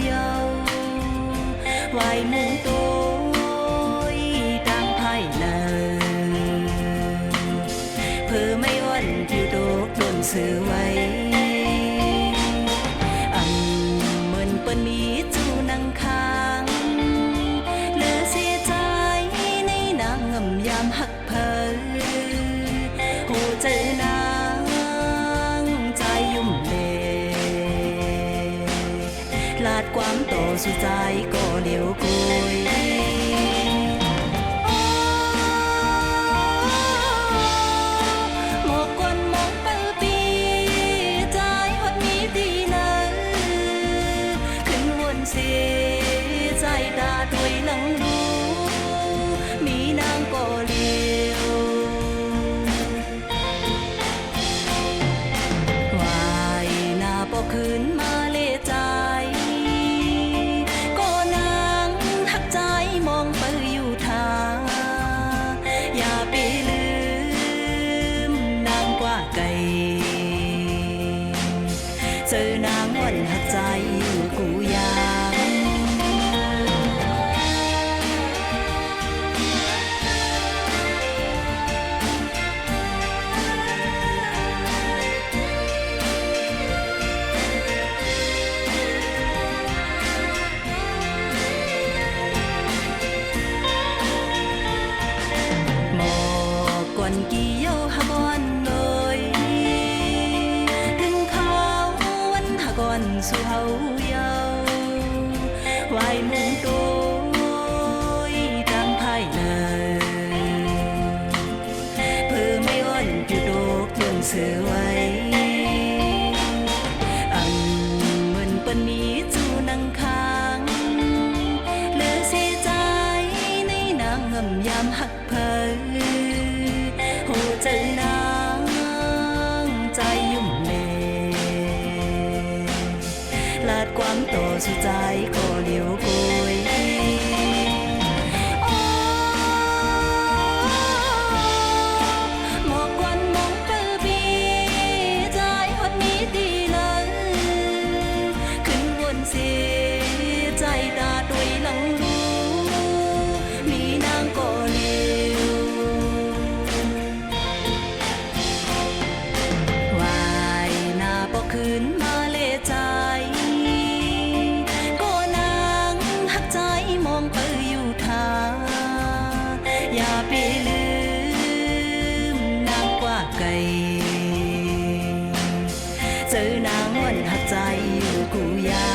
เยาไหวมุงโตยตั้งภายในเพื่อไม่วันผิวโตกโดนซื้อไว้อันเหมือนเปิ้นมีจูนังค้างเหลือเสียใจในนางงำยามหักเพอโหเจอนางใจยุ่มเลลาดความโตสุใจก็เหลียวกุยหมอกกวนมองเปิลปีใจฮอดมีตีนั้นขึ้นวนเสียใจตาด้วยหลังรู้มีนางก็เหลียววายหน้าปอคืนมาเลใจก็นางหักใจมองไปอยู่ทางอย่าไปลืมนางกว่าไกลเจอนางวันหักใจอยู่กูยังก่อนกี่เย้าหาบอนเลยถึงเขาวันหาก่อนสู่เฮาเย้าไหวมุงโตยตั้งภายในเพื่อไม่อ่อนอยู่โดกโดนเสือไว้อันเหมือนเปิ้นมีจูนังค้างเหลือเสียใจในนางงำยามหักเพอโหเจอนางใจยุ่มเลลาดความโตสุใจก็เหลียวกุยหมอกควันมองเปิลปีใจฮอดมีตีนั้นขึ้นวนเสียใจตาด้วยหลังรู้มีนางก็เหลียวคืนมาเลใจก็นางหักใจมองไปอยู่ทางอย่าไปลืมนางกว่าไกลเจอนางวันหักใจอยู่กูยา